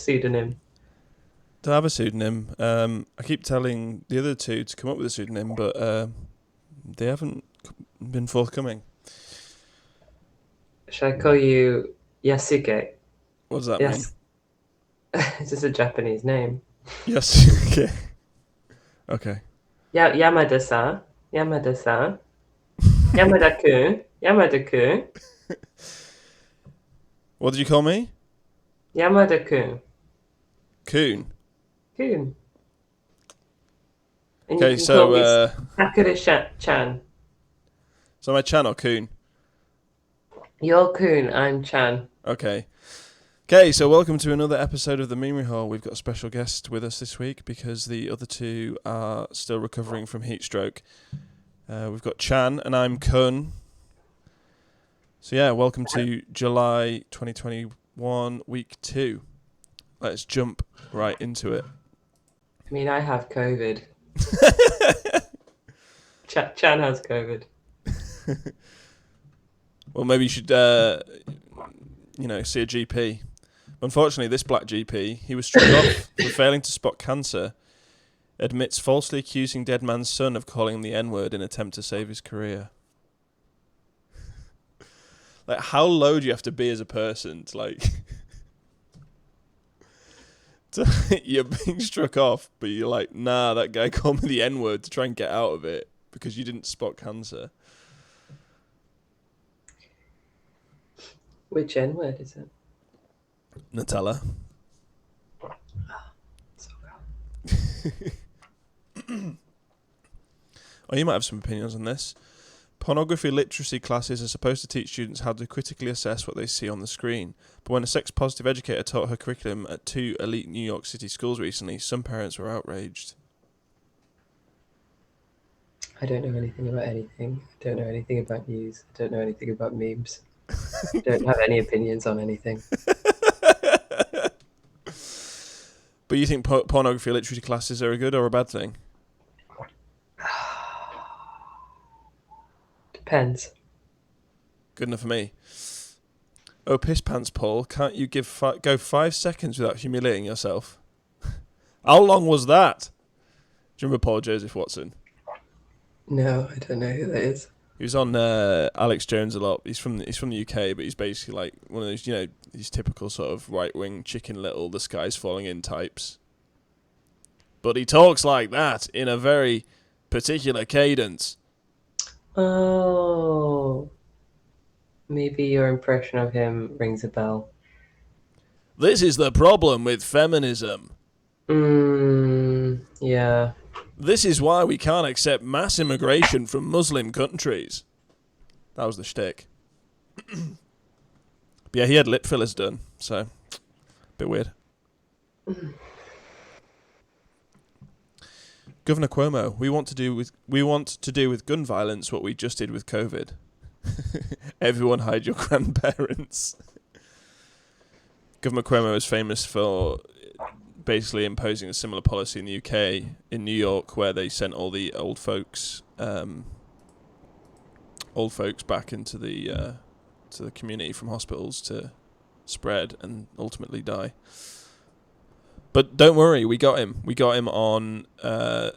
pseudonym? To have a pseudonym. I keep telling the other two to come up with a pseudonym, but they haven't been forthcoming. Should I call you Yasuke? What does that mean? Yes. It's just a Japanese name. Yes. Okay. Okay. Yamada-san. Yamada-san. Yamada-kun. Yamada-kun. What did you call me? Yamada-kun. Coon. Kun. And Okay, you can so call me Sakura-chan. so am I Chan or Coon? You're Kun, I'm Chan. Okay. Okay, so welcome to another episode of the Memery Hall. We've got a special guest with us this week because the other two are still recovering from heat stroke. We've got Chan and I'm Kun. So yeah, welcome to July 2021, week 2. Let's jump right into it. I mean, I have COVID. Chan has COVID. Well, maybe you should, see a GP. Unfortunately, this black GP, he was struck off for failing to spot cancer, admits falsely accusing dead man's son of calling him the N-word in attempt to save his career. Like, how low do you have to be as a person to, like... you're being struck off, but you're like, nah, that guy called me the N-word to try and get out of it because you didn't spot cancer. Which N-word is it? Nutella. So Oh, you might have some opinions on this. Pornography literacy classes are supposed to teach students how to critically assess what they see on the screen. But when a sex-positive educator taught her curriculum at 2 elite New York City schools recently, some parents were outraged. I don't know anything about anything. I don't know anything about news. I don't know anything about memes. I don't have any opinions on anything. But you think pornography literacy classes are a good or a bad thing? Depends. Good enough for me. Oh, piss pants, Paul. Can't you go 5 seconds without humiliating yourself? How long was that? Do you remember Paul Joseph Watson? No, I don't know who that is. He was on Alex Jones a lot. He's from the UK, but he's basically like one of those, these typical sort of right-wing Chicken Little, the sky's falling in types. But he talks like that in a very particular cadence. Oh. Maybe your impression of him rings a bell. This is the problem with feminism. Yeah. This is why we can't accept mass immigration from Muslim countries. That was the shtick. But yeah, he had lip fillers done, so a bit weird. Governor Cuomo, we want to do with gun violence what we just did with COVID. Everyone hide your grandparents. Governor Cuomo is famous for basically imposing a similar policy in the UK, in New York, where they sent all the old folks back into the to the community from hospitals to spread and ultimately die. But don't worry, we got him. We got him on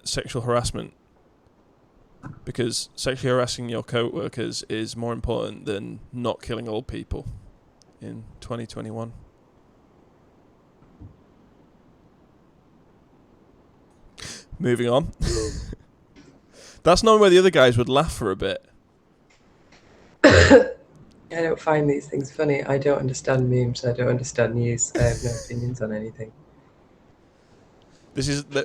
sexual harassment, because sexually harassing your co-workers is more important than not killing old people in 2021. Moving on. That's not where the other guys would laugh for a bit. I don't find these things funny. I don't understand memes. I don't understand news. I have no opinions on anything.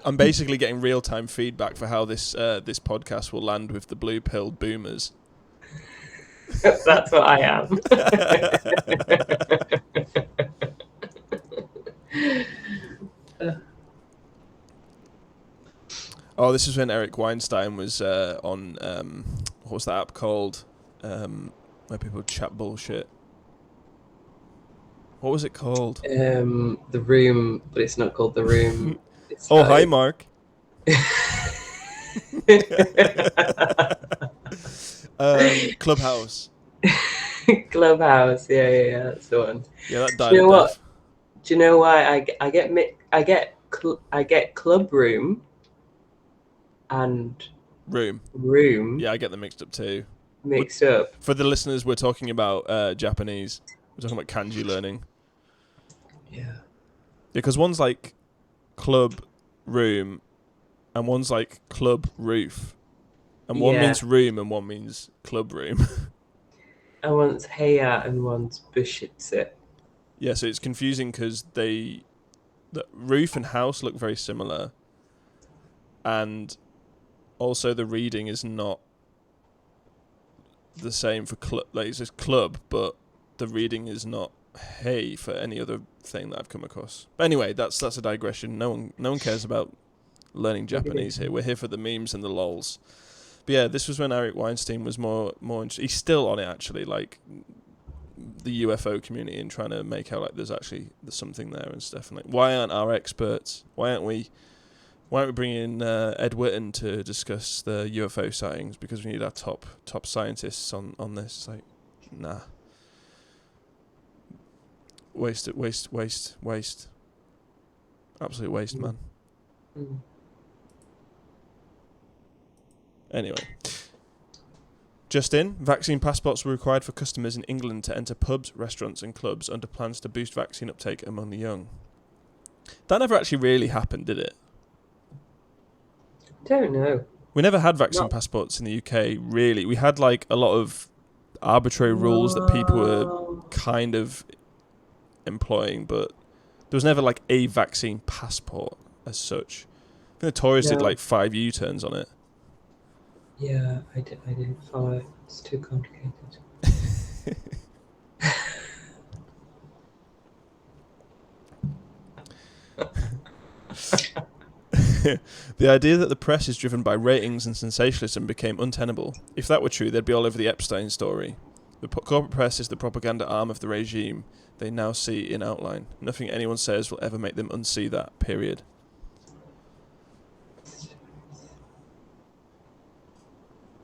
I'm basically getting real-time feedback for how this podcast will land with the blue-pilled boomers. That's what I am. Oh, this is when Eric Weinstein was on, what was that app called? Where people chat bullshit. What was it called? The Room, but it's not called The Room. Oh, hi, Mark. Clubhouse. Clubhouse, yeah, that's the one. Yeah, that died. You know what? Do you know why I get club room and Room. room Yeah, I get them mixed up too. mixed up. For the listeners, we're talking about Japanese. We're talking about kanji learning. Yeah. Because one's like club room and one's like club roof. And one means room and one means club room. And one's heya and one's bushitsu. Yeah, so it's confusing because the roof and house look very similar. And also the reading is not the same for club. Like it's just club, but the reading is not hey for any other thing that I've come across. But anyway, that's a digression. No one cares about learning Japanese here. We're here for the memes and the lols. But yeah, this was when Eric Weinstein was more interested. He's still on it actually, like the UFO community, and trying to make out like there's something there and stuff. And like, why aren't our experts? Why aren't we bringing Ed Whitten to discuss the UFO sightings? Because we need our top scientists on this. It's like, nah. Waste. Absolute waste, man. Mm. Anyway. Just in, vaccine passports were required for customers in England to enter pubs, restaurants and clubs under plans to boost vaccine uptake among the young. That never actually really happened, did it? Don't know. We never had vaccine passports in the UK, really. We had like a lot of arbitrary rules that people were kind of employing, but there was never like a vaccine passport as such. I think the Tories did like 5 U-turns on it. Yeah, I didn't follow it. It's too complicated. The idea that the press is driven by ratings and sensationalism became untenable. If that were true, they'd be all over the Epstein story. The corporate press is the propaganda arm of the regime they now see in outline. Nothing anyone says will ever make them unsee that, period.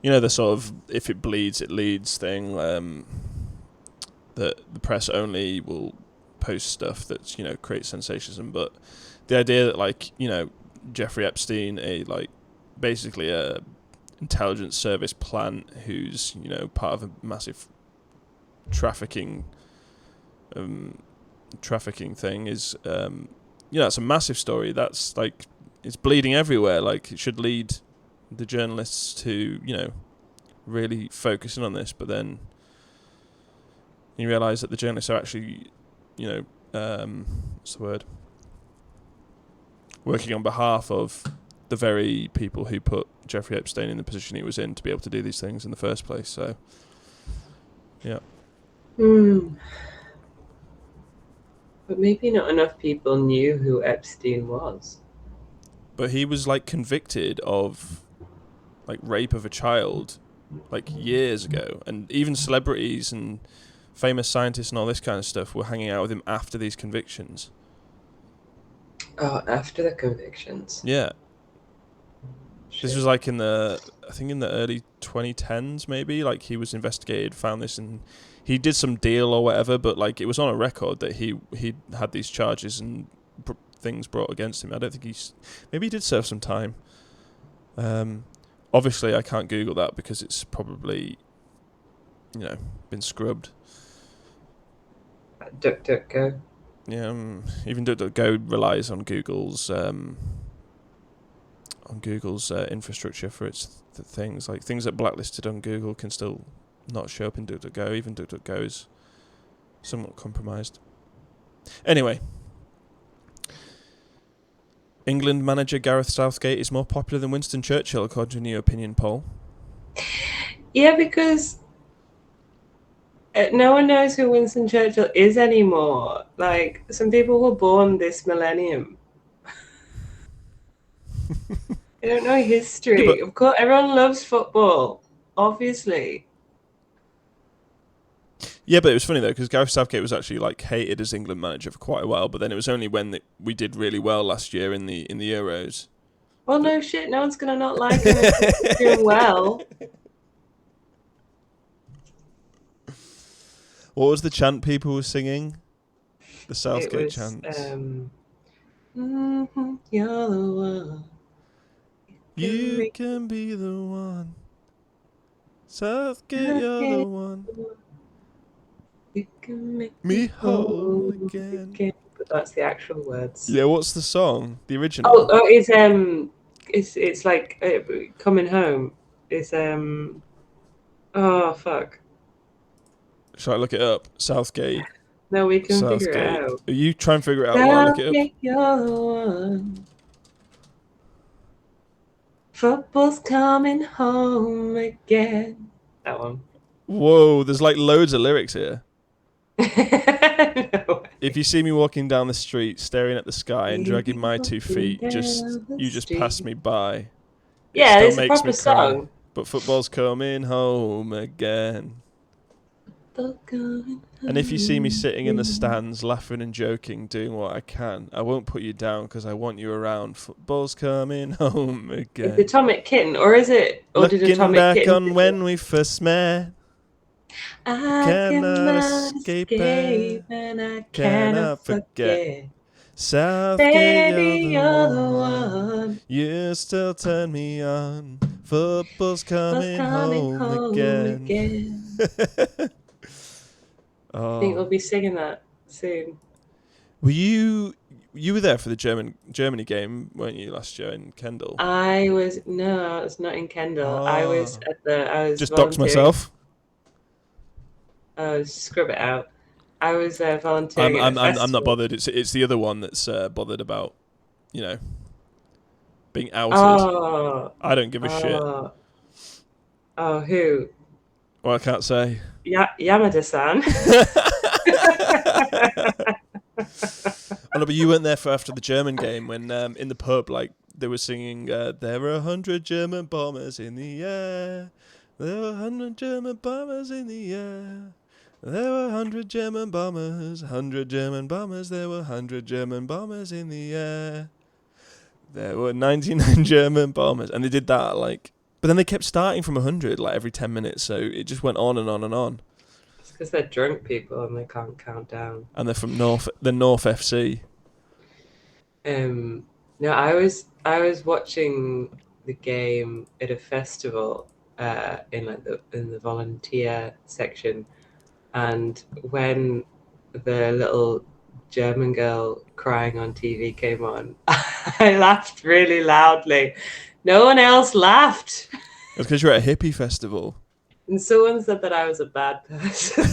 You know, the sort of, if it bleeds, it leads thing, that the press only will post stuff that's, you know, creates sensationalism. But the idea that, like, you know, Jeffrey Epstein, basically a intelligence service plant who's, you know, part of a massive trafficking thing is, you know, it's a massive story. That's, like, it's bleeding everywhere. Like, it should lead the journalists to, you know, really focus in on this, but then you realise that the journalists are actually, you know, what's the word? Working on behalf of the very people who put Jeffrey Epstein in the position he was in to be able to do these things in the first place. So, yeah. But maybe not enough people knew who Epstein was. But he was, like, convicted of, like, rape of a child, like, years ago. And even celebrities and famous scientists and all this kind of stuff were hanging out with him after these convictions. Oh, after the convictions. Yeah. Shit. This was like in the early 2010s maybe, like he was investigated, found this, and he did some deal or whatever, but like it was on a record that he had these charges and things brought against him. I don't think maybe he did serve some time. Obviously I can't Google that because it's probably, you know, been scrubbed. DuckDuckGo. Yeah, even DuckDuckGo relies on Google's infrastructure for its things. Like things that blacklisted on Google can still not show up in DuckDuckGo. Even DuckDuckGo is somewhat compromised. Anyway, England manager Gareth Southgate is more popular than Winston Churchill, according to a new opinion poll. Yeah, because no one knows who Winston Churchill is anymore. Like, some people were born this millennium. They don't know history. Yeah, of course, everyone loves football, obviously. Yeah, but it was funny though because Gareth Southgate was actually like hated as England manager for quite a while, but then it was only when we did really well last year in the Euros. Well, no shit, no one's gonna not like him if he's doing well. What was the chant people were singing? The Southgate it was, chants. You're the one. You can be the one. Southgate, you're the one. You can make Me whole again. But that's the actual words. Yeah, what's the song? The original? Oh, it's like coming home. It's oh fuck. Shall I look it up? Southgate. No, we can figure it Southgate. out. You try and figure it out while I look it up. Southgate, you're the one. Football's coming home again. That one. Whoa, there's like loads of lyrics here. No. If you see me walking down the street, staring at the sky and dragging my 2 feet, you just pass me by. Yeah, still it's a makes proper me cry. song. But football's coming home again. And if you see me sitting in the stands, laughing and joking, doing what I can, I won't put you down because I want you around. Football's coming home again. Is it Atomic Kitten, or is it? Or Looking did Atomic back Kitten on when we first met, I cannot escape it, and I cannot forget. Southgate, Baby, you're the one. You still turn me on. Football's coming home again. I think we'll be singing that soon. Were you were there for the Germany game, weren't you, last year in Kendal? I was not in Kendal. I was just doxed myself. Scrub it out. I was volunteering. I'm not bothered. It's the other one that's bothered about, being outed. Oh, I don't give a shit. Oh, who? Well, I can't say. Yamada-san. Oh, no, but you weren't there for after the German game when in the pub, like, they were singing, there were 100 German bombers in the air. There were 100 German bombers in the air. There were 100 German bombers, 100 German bombers. There were 100 German bombers in the air. There were 99 German bombers. And they did that, like... But then they kept starting from 100, like, every 10 minutes. So it just went on and on and on. It's because they're drunk people and they can't count down. And they're from North FC. No, I was watching the game at a festival in the volunteer section, and when the little German girl crying on TV came on, I laughed really loudly. No one else laughed. It's because you're at a hippie festival. And someone said that I was a bad person.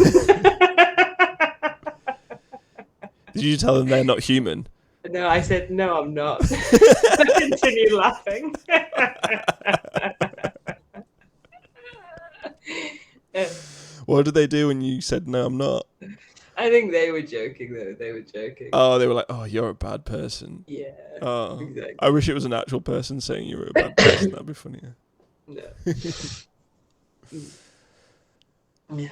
Did you tell them they're not human? No, I said, no, I'm not. I continued laughing. What did they do when you said, no, I'm not? I think they were joking, though. They were joking. Oh, they were like, oh, you're a bad person. Yeah, Oh, exactly. I wish it was an actual person saying you were a bad person. That'd be funnier. No. Yeah.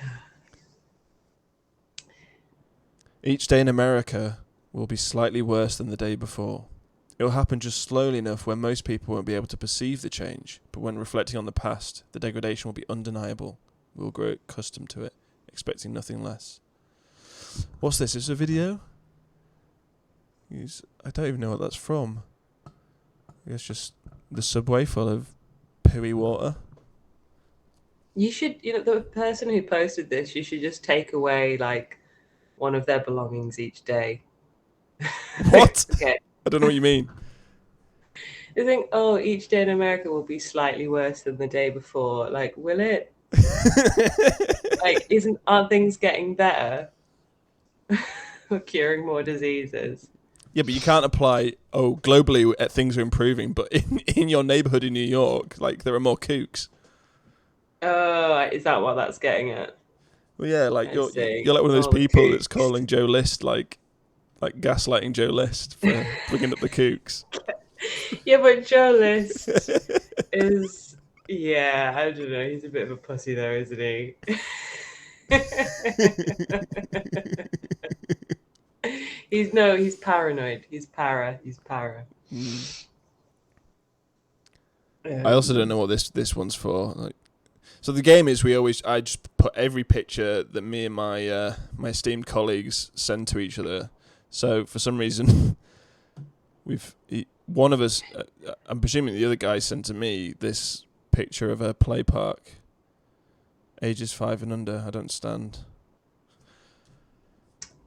Each day in America will be slightly worse than the day before. It will happen just slowly enough where most people won't be able to perceive the change, but when reflecting on the past, the degradation will be undeniable. We will grow accustomed to it, expecting nothing less. What's this? Is this a video? I don't even know what that's from. I guess just the subway full of pooey water. You should, the person who posted this, you should just take away, like, one of their belongings each day. What? Okay. I don't know what you mean. You think, oh, each day in America will be slightly worse than the day before. Like, will it? Like, aren't things getting better? We're curing more diseases. Yeah, but you can't apply, globally things are improving, but in your neighborhood in New York, like, there are more kooks. Oh, is that what that's getting at? Well, yeah, like, you're like one of those people that's calling Joe List, like gaslighting Joe List for bringing up the kooks. Yeah, but Joe List is, I don't know, he's a bit of a pussy though, isn't he? He's paranoid. He's para. Mm. I also don't know what this one's for. Like, so the game is I just put every picture that me and my esteemed colleagues send to each other. So for some reason, one of us, I'm presuming the other guy sent to me this picture of a play park, ages 5 and under. I don't understand.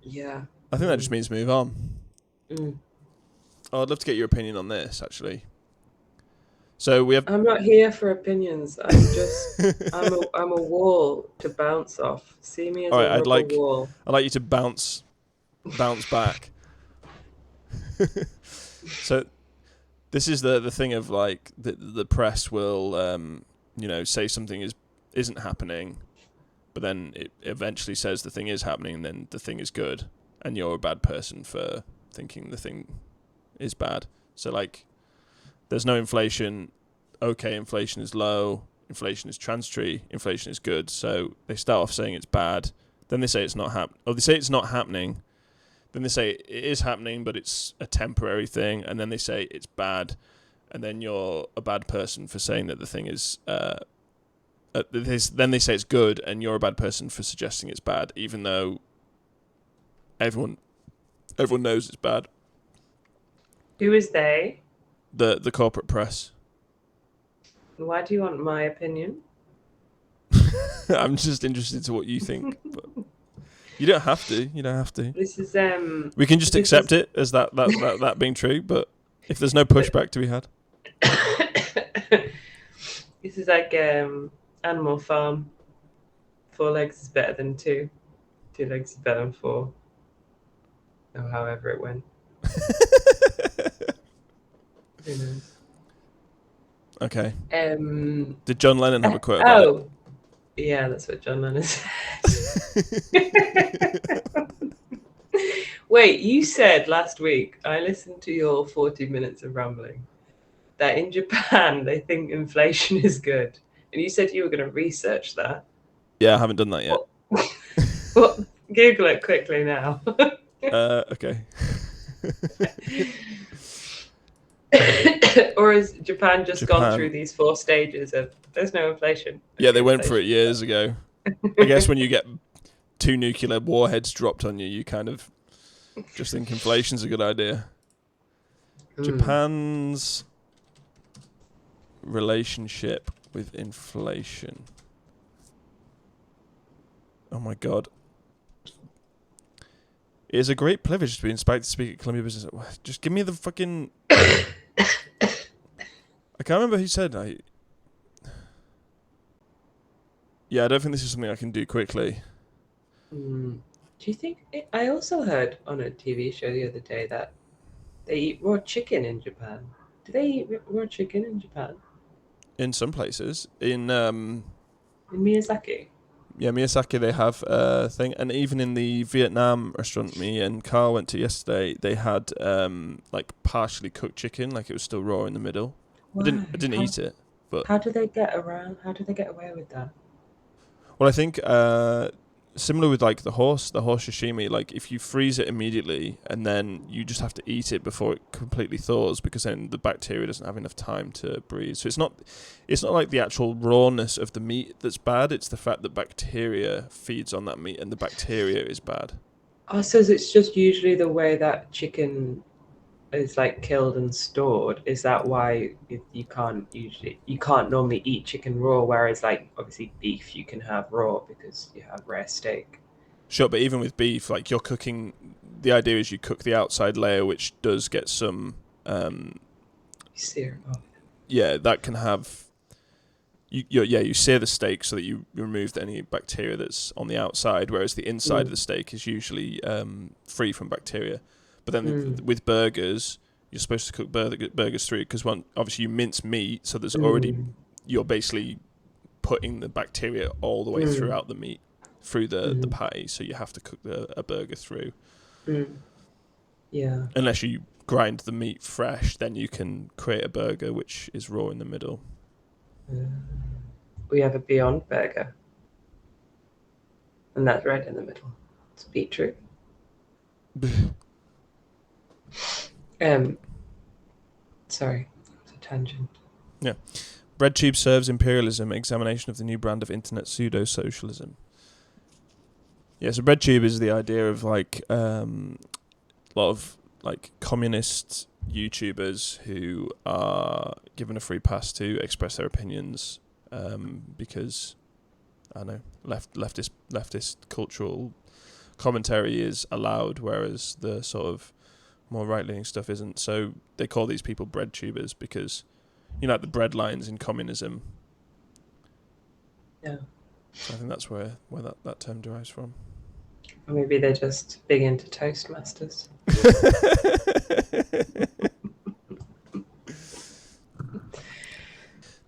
Yeah. I think that just means move on. Mm. Oh, I'd love to get your opinion on this, actually. So we have. I'm not here for opinions. I'm a wall to bounce off. See me as All a right, rubber wall. I'd like you to bounce back. So this is the thing of like the press will say something isn't happening, but then it eventually says the thing is happening, and then the thing is good, and you're a bad person for thinking the thing is bad. So like, there's no inflation. Okay, inflation is low. Inflation is transitory. Inflation is good. So they start off saying it's bad. Then they say it's not or they say it's not happening. Then they say it is happening, but it's a temporary thing. And then they say it's bad. And then you're a bad person for saying that the thing is. Then they say it's good, and you're a bad person for suggesting it's bad, even though everyone knows it's bad. Who is they? The corporate press. Why do you want my opinion? I'm just interested to what you think. But you don't have to. This is We can just accept it as that being true. But if there's no pushback to be had, this is like Animal Farm. 4 legs is better than 2. 2 legs is better than 4. Or however it went. Who knows? Okay. Did John Lennon have a quote about it? Yeah, that's what John Lennon said. Wait, you said last week, I listened to your 40 minutes of rambling, that in Japan they think inflation is good. And you said you were going to research that. Yeah, I haven't done that yet. Well, Google it quickly now. Okay. Or has Japan gone through these 4 stages of there's no inflation? Yeah, they went for it years ago. I guess when you get 2 nuclear warheads dropped on you, you kind of just think inflation's a good idea. Japan's relationship with inflation. Oh my god. It is a great privilege to be inspired to speak at Columbia Business. Just give me the fucking... I can't remember who said. Yeah, I don't think this is something I can do quickly. Do you think... I also heard on a TV show the other day that they eat raw chicken in Japan. Do they eat raw chicken in Japan? In some places. In Miyazaki? Yeah, Miyazaki, they have a thing. And even in the Vietnam restaurant me and Carl went to yesterday, they had like partially cooked chicken, like it was still raw in the middle. Why? I didn't eat it. But how do they get away with that? Well, I think similar with like the horse sashimi, like if you freeze it immediately and then you just have to eat it before it completely thaws, because then the bacteria doesn't have enough time to breathe. So it's not like the actual rawness of the meat that's bad, it's the fact that bacteria feeds on that meat and the bacteria is bad. Oh, so it's just usually the way that chicken is like killed and stored. Is that why you can't normally eat chicken raw, whereas like obviously beef you can have raw because you have rare steak? Sure, but even with beef, like you're cooking, the idea is you cook the outside layer, which does get some sear. Yeah, that can have you sear the steak so that you remove any bacteria that's on the outside, whereas the inside of the steak is usually free from bacteria. But then with burgers, you're supposed to cook burgers through, because obviously you mince meat, so there's already, you're basically putting the bacteria all the way throughout the meat, through the patty, so you have to cook a burger through. Yeah. Unless you grind the meat fresh, then you can create a burger which is raw in the middle. We have a Beyond Burger, and that's red in the middle. It's beetroot. Sorry, it's a tangent. Yeah. BreadTube serves imperialism, examination of the new brand of internet pseudo-socialism. Yeah, so BreadTube is the idea of like a lot of like communist YouTubers who are given a free pass to express their opinions because I don't know leftist cultural commentary is allowed, whereas the sort of more right-leaning stuff isn't. So they call these people breadtubers because, you know, like the bread lines in communism. Yeah. So I think that's where that term derives from. Or maybe they're just big into Toastmasters.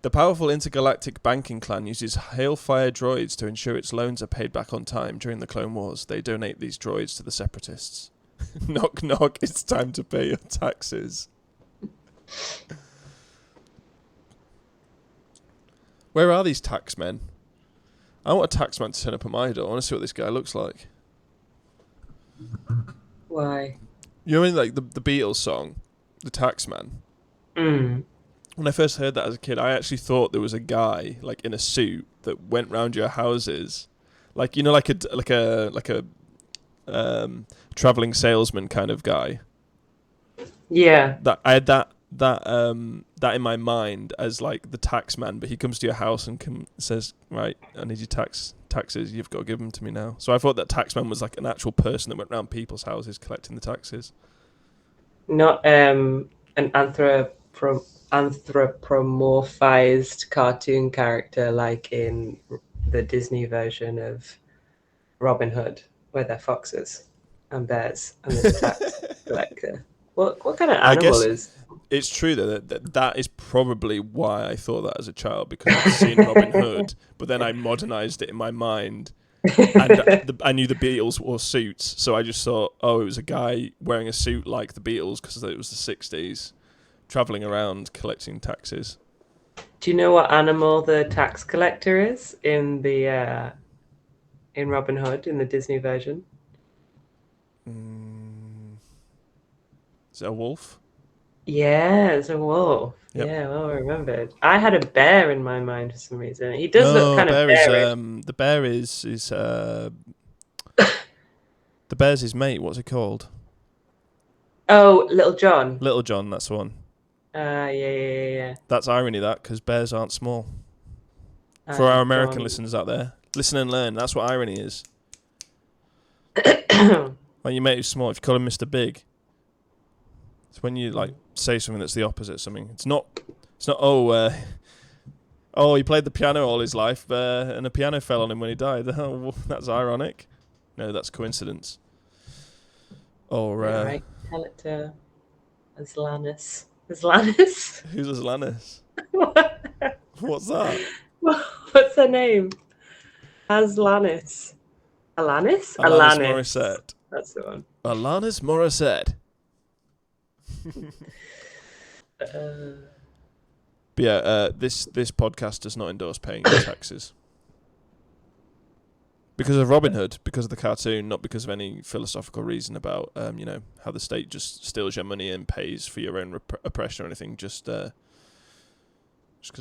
The powerful intergalactic banking clan uses hailfire droids to ensure its loans are paid back on time. During the Clone Wars, they donate these droids to the Separatists. Knock, knock, it's time to pay your taxes. Where are these taxmen? I want a taxman to turn up at my door. I want to see what this guy looks like. Why? You know, in like the Beatles song, The Taxman? Mm. When I first heard that as a kid, I actually thought there was a guy like in a suit that went round your houses, like, you know, like a traveling salesman kind of guy. Yeah. That I had that in my mind as like the tax man, but he comes to your house and says, right, I need your taxes. You've got to give them to me now. So I thought that tax man was like an actual person that went around people's houses collecting the taxes. Not an anthropomorphized cartoon character like in the Disney version of Robin Hood, where they're foxes and bears and there's a tax collector. What kind of animal is? It's true though that is probably why I thought that as a child, because I'd seen Robin Hood, but then I modernized it in my mind. And I knew the Beatles wore suits, so I just thought, oh, it was a guy wearing a suit like the Beatles because it was the 60s, travelling around collecting taxes. Do you know what animal the tax collector is in the in Robin Hood in the Disney version? Is it a wolf? Yeah, it's a wolf. Yep. Yeah, well remembered. I had a bear in my mind for some reason. He does look kind of bearish. The bear is the bear's his mate. What's it called? Oh, Little John. Little John, that's the one. Yeah. That's irony, that, because bears aren't small. For our American listeners out there, listen and learn. That's what irony is. When your mate is small, if you call him Mr. Big, it's when you like say something that's the opposite of something. It's not. Oh, he played the piano all his life, and a piano fell on him when he died. Oh, that's ironic. No, that's coincidence. Or right, tell it to Aslanus. Aslanus? Who's Aslanus? What's that? What's her name? Aslanus. Alanis? Alanis Morissette. That's the one. Alanis Morissette. But yeah, this podcast does not endorse paying your taxes. Because of Robin Hood, because of the cartoon, not because of any philosophical reason about how the state just steals your money and pays for your own oppression or anything, just because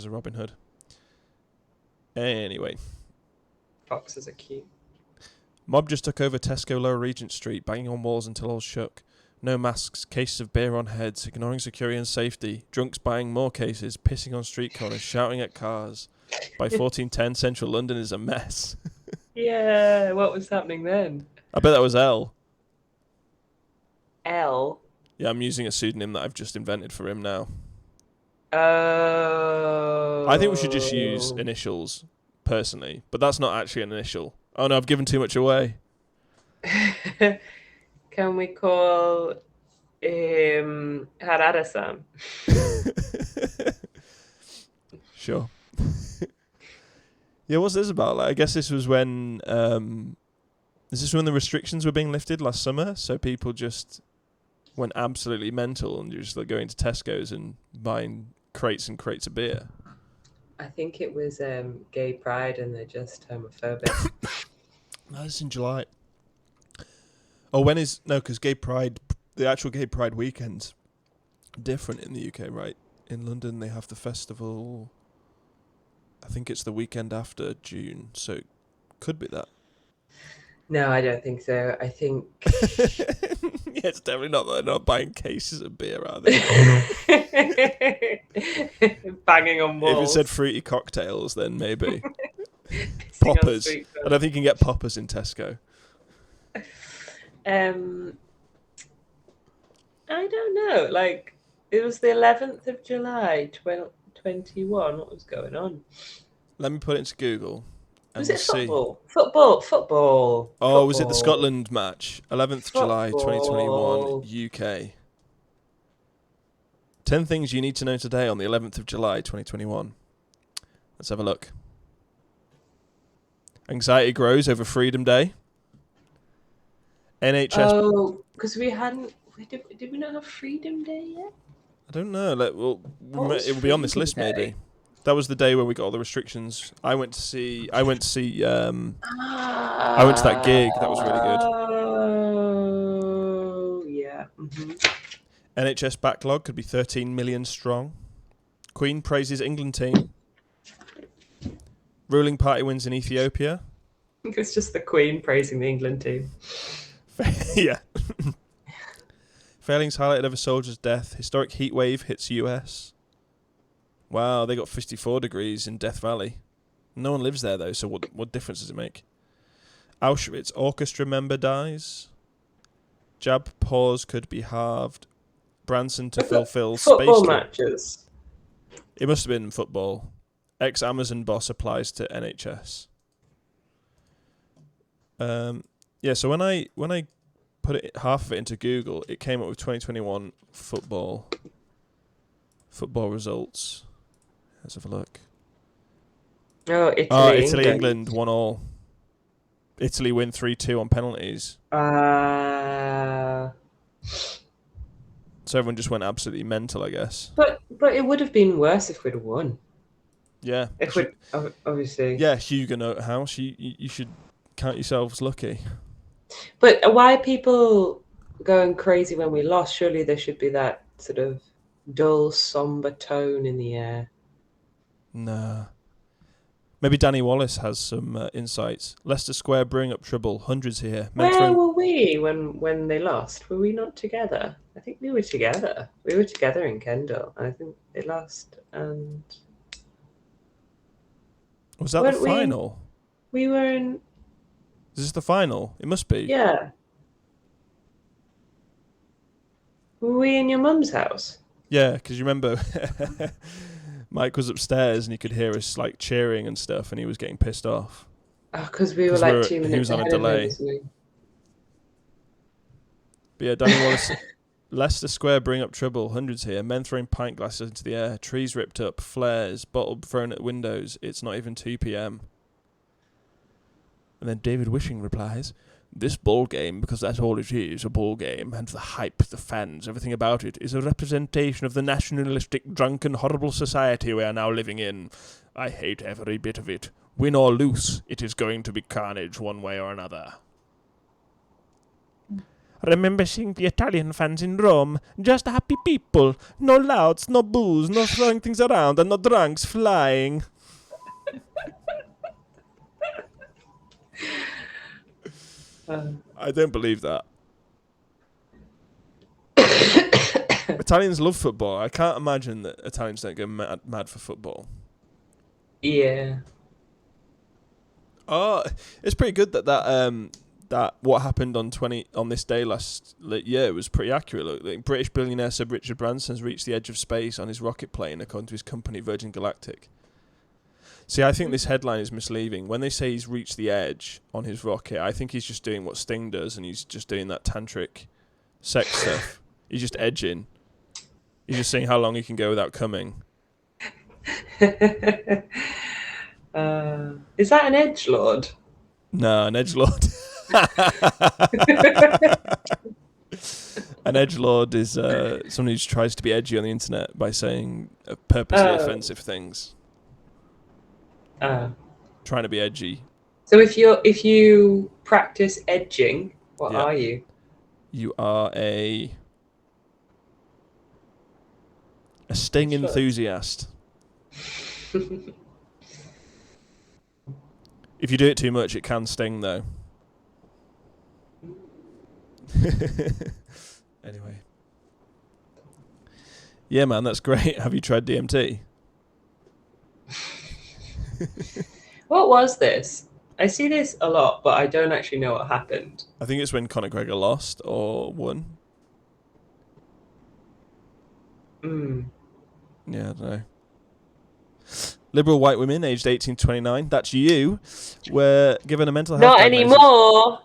of Robin Hood. Anyway. Foxes are cute. Mob just took over Tesco Lower Regent Street, banging on walls until all shook. No masks, cases of beer on heads, ignoring security and safety, drunks buying more cases, pissing on street corners, shouting at cars. By 1410, central London is a mess. Yeah, what was happening then? I bet that was L. L? Yeah, I'm using a pseudonym that I've just invented for him now. Oh. I think we should just use initials, personally, but that's not actually an initial. Oh no, I've given too much away. Can we call him Harada-san? Sure. Yeah, what's this about? Like, I guess this was when is this when the restrictions were being lifted last summer? So people just went absolutely mental and just like going to Tesco's and buying crates and crates of beer. I think it was gay pride and they're just homophobic. No, it's in July. Oh, because gay pride, the actual gay pride weekend's different in the UK, right? In London, they have the festival. I think it's the weekend after June, so it could be that. No, I don't think so. I think Yeah, it's definitely not that they're not buying cases of beer, are they? Banging on If it walls. said fruity cocktails, then maybe. Pissing on Poppers. street I don't think you can get poppers in Tesco. I don't know. Like, it was the 11th of July, 2021. What was going on? Let me put it into Google, and Was we'll it see. football? Football. Oh, was it the Football. Scotland match? 11th July 2021, Football. UK. 10 things you need to know today on the 11th of July 2021. Let's have a look. Anxiety grows over Freedom Day. NHS. Oh, because we hadn't. Did we not have Freedom Day yet? I don't know. It will be on this list Freedom Day? maybe. That was the day where we got all the restrictions. I went to see. I went to that gig. That was really good. Oh, yeah. Mm-hmm. NHS backlog could be 13 million strong. Queen praises England team. Ruling party wins in Ethiopia. I think it's just the Queen praising the England team. Yeah. Failings highlighted over soldier's death. Historic heat wave hits US. Wow, they got 54 degrees in Death Valley. No one lives there, though, so what difference does it make? Auschwitz orchestra member dies. Jab pause could be halved. Branson to fulfill football space matches. It must have been football. Ex-Amazon boss applies to NHS. Yeah, so when I put it half of it into Google, it came up with 2021 football results. Let's have a look. Oh, Italy. Oh, Italy, England 1-1. Italy win 3-2 on penalties. So everyone just went absolutely mental, I guess. But it would have been worse if we'd have won. Yeah. If we obviously. Yeah, Huguenot House. You should count yourselves lucky. But why are people going crazy when we lost? Surely there should be that sort of dull, somber tone in the air. Nah. Maybe Danny Wallace has some insights. Leicester Square bring up trouble. Hundreds here. Where were we when they lost? Were we not together? I think we were together. We were together in Kendal. And I think they lost. And was that the final? We were in. Is this the final? It must be. Yeah. Were we in your mum's house? Yeah, because you remember Mike was upstairs and he could hear us like cheering and stuff, and he was getting pissed off. Oh, because we were like 2 minutes. He was on a delay. But yeah, Danny Wallace. Leicester Square bring up trouble. Hundreds here. Men throwing pint glasses into the air. Trees ripped up. Flares. Bottle thrown at windows. It's not even 2 p.m. And then David Wishing replies, "This ball game, because that's all it is, a ball game, and the hype, the fans, everything about it, is a representation of the nationalistic, drunken, horrible society we are now living in. I hate every bit of it. Win or lose, it is going to be carnage one way or another." Remember seeing the Italian fans in Rome? Just happy people. No louds, no booze, no throwing things around, and no drunks flying. I don't believe that. Italians love football. I can't imagine that Italians don't go mad for football. Yeah. Oh, it's pretty good that what happened on this day last year was pretty accurate. Look, like British billionaire Sir Richard Branson has reached the edge of space on his rocket plane, according to his company Virgin Galactic. See, I think this headline is misleading. When they say he's reached the edge on his rocket, I think he's just doing what Sting does, and he's just doing that tantric sex stuff. He's just edging. He's just seeing how long he can go without coming. Is that an edgelord? No, an edgelord. An edgelord is someone who tries to be edgy on the internet by saying purposely offensive things. Trying to be edgy. So if you practice edging, what are you? You are a Sting enthusiast. If you do it too much, it can sting, though. Anyway. Yeah, man, that's great. Have you tried DMT? What was this? I see this a lot, but I don't actually know what happened. I think it's when Conor Gregor lost or won. Mm. Yeah, I don't know. Liberal white women aged 18 to 29, that's you, were given a mental health Not diagnosis. anymore!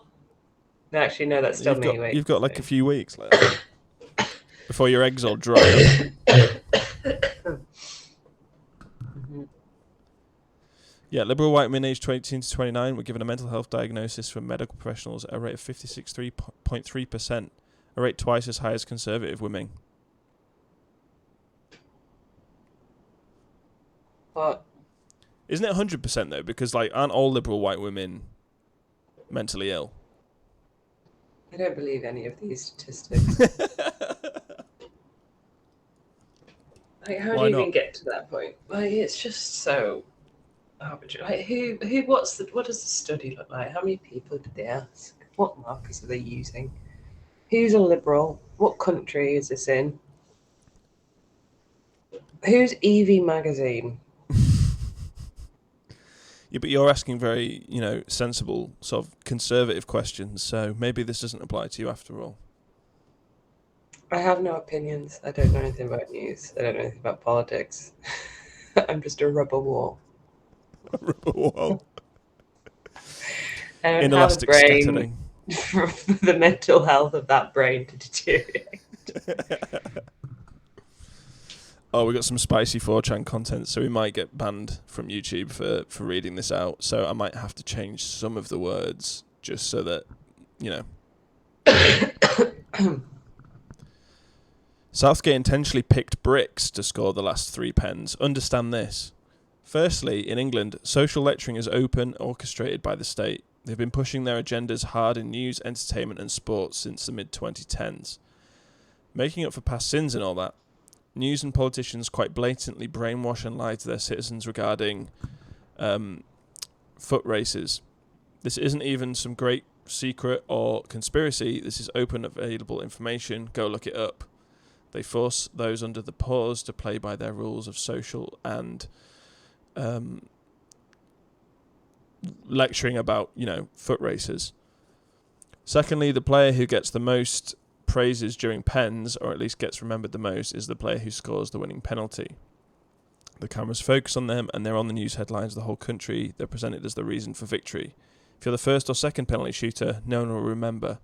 No, actually, no, that's still me. Wait, You've got like a few weeks left before your eggs all dry up. Yeah, liberal white men aged 18 to 29 were given a mental health diagnosis from medical professionals at a rate of 56.3%, a rate twice as high as conservative women. What? Isn't it 100% though? Because like, aren't all liberal white women mentally ill? I don't believe any of these statistics. Like, how do you even get to that point? Like, it's just so arbitrary. Like, what does the study look like? How many people did they ask? What markers are they using? Who's a liberal? What country is this in? Who's Evie magazine? Yeah, but you're asking very, sensible, sort of conservative questions, so maybe this doesn't apply to you after all. I have no opinions. I don't know anything about news. I don't know anything about politics. I'm just a rubber wall. A rubber wall. I don't Inelastic have a brain scattering. for the mental health of that brain to deteriorate. Oh, we got some spicy 4chan content, so we might get banned from YouTube for reading this out. So I might have to change some of the words just so that, Southgate intentionally picked bricks to score the last 3 pens. Understand this. Firstly, in England, social lecturing is open, orchestrated by the state. They've been pushing their agendas hard in news, entertainment and sports since the mid-2010s. Making up for past sins and all that, news and politicians quite blatantly brainwash and lie to their citizens regarding foot races. This isn't even some great secret or conspiracy. This is open, available information. Go look it up. They force those under the paws to play by their rules of social and lecturing about, foot races. Secondly, the player who gets the most praises during pens, or at least gets remembered the most, is the player who scores the winning penalty. The cameras focus on them and they're on the news headlines of the whole country. They're presented as the reason for victory. If you're the first or second penalty shooter, no one will remember.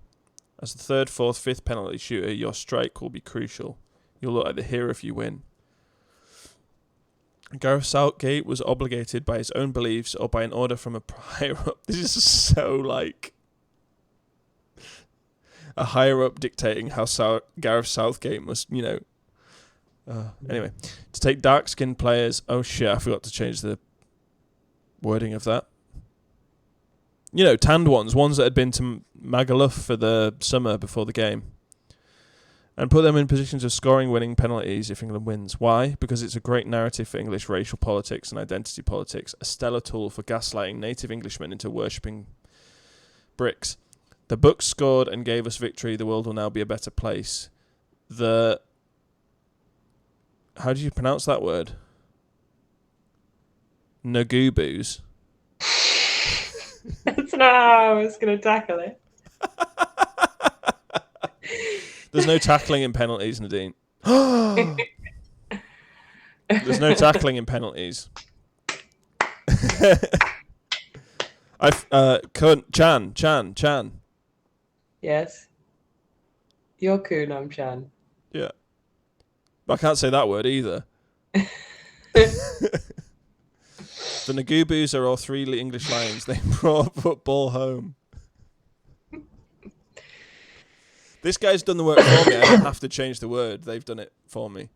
As the third, fourth, fifth penalty shooter, your strike will be crucial. You'll look like the hero if you win. Gareth Southgate was obligated by his own beliefs or by an order from a higher up. This is so like a higher up dictating how Gareth Southgate must, anyway, to take dark-skinned players. Oh shit! I forgot to change the wording of that. Tanned ones that had been to Magaluf for the summer before the game, and put them in positions of scoring winning penalties if England wins. Why? Because it's a great narrative for English racial politics and identity politics, a stellar tool for gaslighting native Englishmen into worshipping bricks. The Bucks scored and gave us victory. The world will now be a better place. How do you pronounce that word? Nagoobus. That's not how I was going to tackle it. There's no tackling in penalties, Nadine. There's no tackling in penalties. Chan. Yes. You're Kun, I'm Chan. Yeah. I can't say that word either. The Nagoobus are all 3 English lions. They brought football home. This guy's done the work for me. I don't have to change the word. They've done it for me.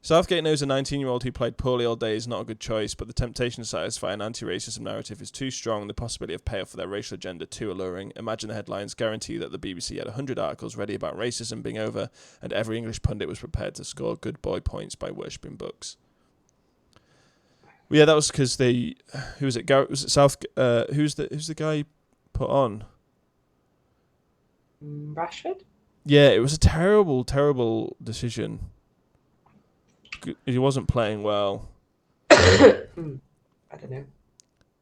Southgate knows a 19-year-old who played poorly all day is not a good choice, but the temptation to satisfy an anti-racism narrative is too strong, the possibility of payoff for their racial agenda too alluring. Imagine the headlines guarantee that the BBC had 100 articles ready about racism being over, and every English pundit was prepared to score good boy points by worshipping books. Well, yeah, that was because who was it? Garrett, was it South? Who's the guy put on? Rashford? Yeah, it was a terrible, terrible decision. He wasn't playing well. I don't know.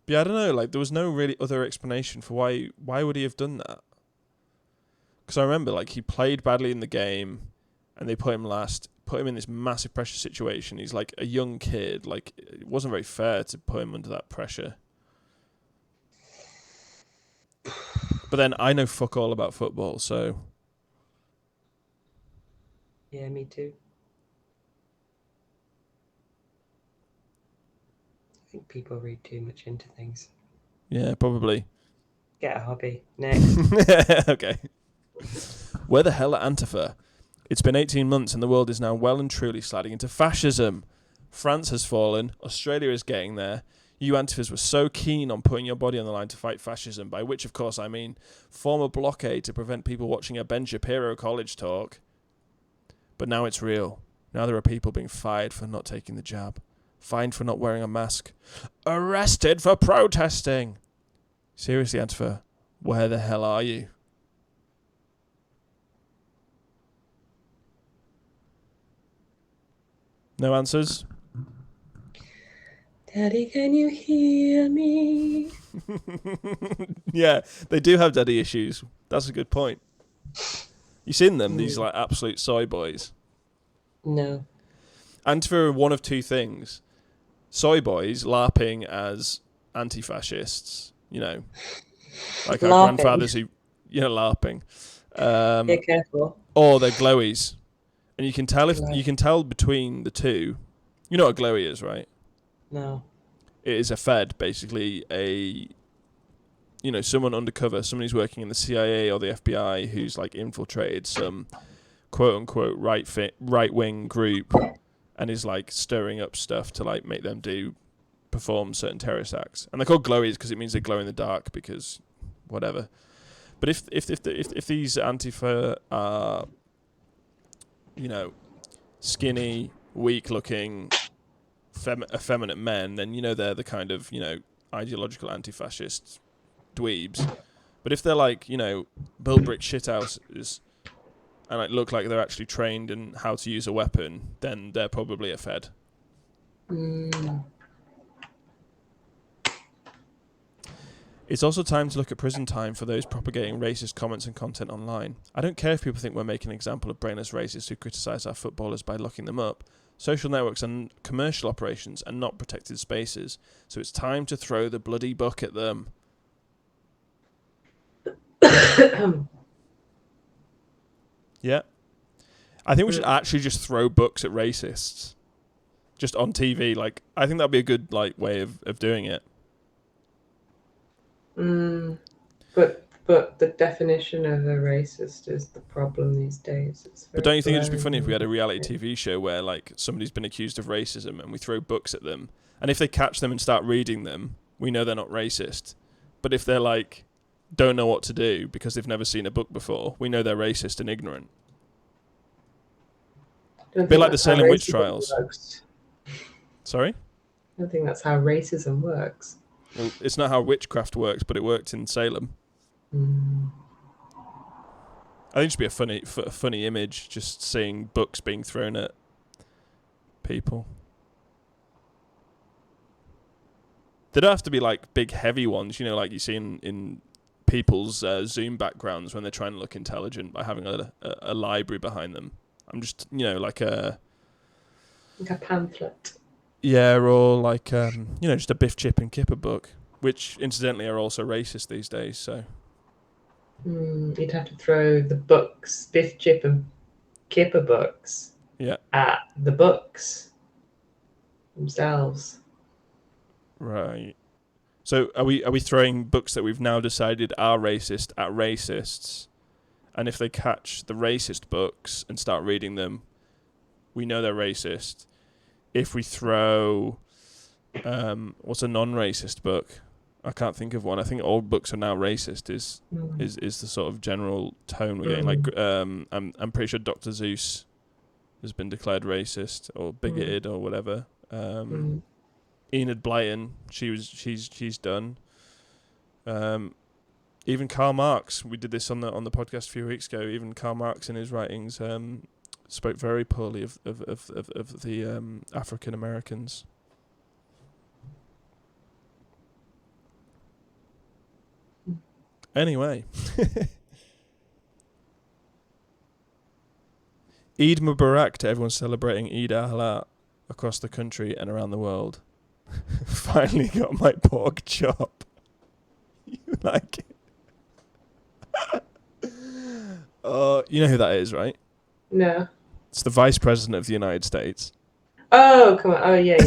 But yeah, I don't know. Like, there was no really other explanation for why would he have done that? Because I remember, like, he played badly in the game, and they put him last, put him in this massive pressure situation. He's like a young kid. Like, it wasn't very fair to put him under that pressure. But then I know fuck all about football, so Yeah, me too. I think people read too much into things. yeah, probably. Get a hobby. Next. Okay. Where the hell are Antifa? It's been 18 months and the world is now well and truly sliding into fascism. France has fallen. Australia is getting there. You Antifas were so keen on putting your body on the line to fight fascism, by which, of course, I mean form a blockade to prevent people watching a Ben Shapiro college talk. But now it's real. Now there are people being fired for not taking the jab, fined for not wearing a mask, arrested for protesting. Seriously, Antifa, where the hell are you? No answers? Daddy, can you hear me? Yeah, they do have daddy issues. That's a good point. You seen them? These like absolute soy boys. No. Antifa are one of two things: soy boys LARPing as anti-fascists. You know, like our Laughing. grandfathers who, LARPing. Be careful. Or they're glowies, and you can tell if Right. you can tell between the two. You know what a glowy is, right? No. It is a Fed, basically someone undercover, someone who's working in the CIA or the FBI who's like infiltrated some quote unquote right wing group and is like stirring up stuff to like make them perform certain terrorist acts. And they're called glowies because it means they glow in the dark because whatever. But if these Antifa are skinny, weak looking, effeminate men, then they're the kind of ideological anti-fascist dweebs. But if they're like built brick shithouses and like look like they're actually trained in how to use a weapon, then they're probably a Fed. It's also time to look at prison time for those propagating racist comments and content online. I don't care if people think we're making an example of brainless racists who criticise our footballers by locking them up. Social networks are commercial operations and not protected spaces, so it's time to throw the bloody book at them. Yeah. I think we should actually just throw books at racists. Just on TV. Like, I think that'd be a good way of doing it. But the definition of a racist is the problem these days. But don't you think it'd just be funny if we had a reality TV show where like somebody's been accused of racism and we throw books at them, and if they catch them and start reading them, we know they're not racist. But if they're like don't know what to do because they've never seen a book before, we know they're racist and ignorant. A bit like the Salem witch trials. Works. Sorry? I don't think that's how racism works. Well, it's not how witchcraft works, but it worked in Salem. I think it should be a funny image, just seeing books being thrown at people. They don't have to be like big, heavy ones, like you see in people's Zoom backgrounds when they're trying to look intelligent by having a library behind them. I'm just, like a pamphlet. Yeah, or like, just a Biff, Chip and Kipper book, which incidentally are also racist these days, so. You'd have to throw the books, Biff, Chip and Kipper books, at the books themselves. Right. So are we throwing books that we've now decided are racist at racists? And if they catch the racist books and start reading them, we know they're racist. If we throw, what's a non-racist book? I can't think of one. I think all books are now racist. Is the sort of general tone we're getting? Like, I'm pretty sure Dr. Seuss has been declared racist or bigoted or whatever. Enid Blyton, she's done. Even Karl Marx, we did this on the podcast a few weeks ago. Even Karl Marx in his writings spoke very poorly of the African Americans. Anyway, Eid Mubarak to everyone celebrating Eid al-Halal across the country and around the world. Finally got my pork chop. You like it? You know who that is, right? No. It's the Vice President of the United States. Oh, come on. Oh, yeah.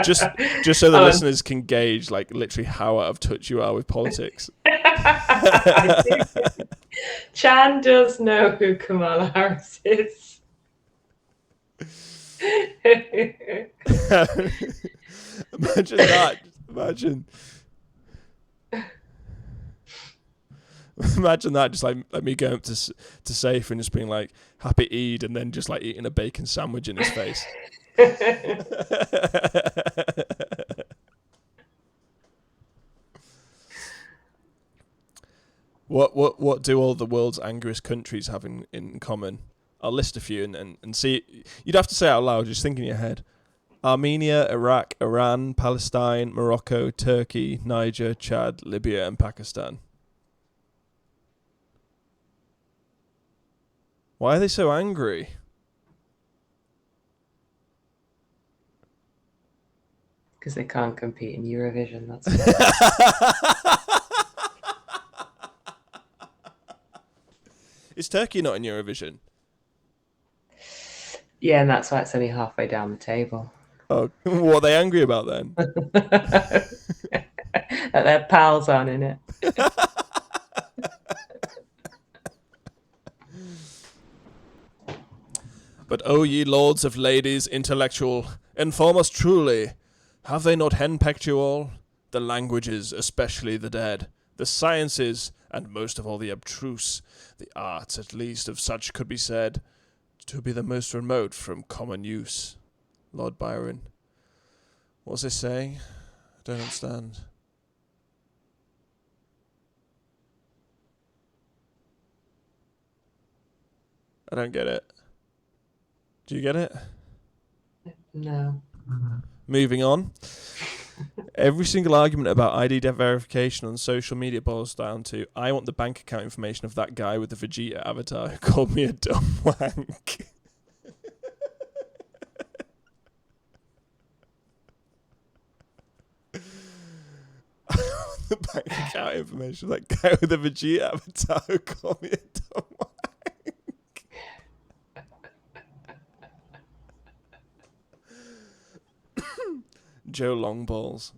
just so the listeners can gauge, like, literally how out of touch you are with politics. Chan does know who Kamala Harris is. Imagine that. Imagine that, just like me going up to Safe and just being like, "Happy Eid," and then just like eating a bacon sandwich in his face. What do all the world's angriest countries have in common? I'll list a few and see. You'd have to say it out loud, just think in your head. Armenia, Iraq, Iran, Palestine, Morocco, Turkey, Niger, Chad, Libya, and Pakistan. Why are they so angry? Because they can't compete in Eurovision. That's Is Turkey not in Eurovision? Yeah, and that's why it's only halfway down the table. Oh, what are they angry about then? That their pals aren't in it. But O ye lords of ladies intellectual, inform us truly, have they not henpecked you all? The languages, especially the dead, the sciences, and most of all the abstruse, the arts at least of such could be said, to be the most remote from common use. Lord Byron. What's this saying? I don't understand. I don't get it. Do you get it? No. Moving on. Every single argument about ID verification on social media boils down to, I want the bank account information of that guy with the Vegeta avatar who called me a dumb wank. The bank account information of that guy with the Vegeta avatar who called me a dumb wank. Joe Longballs.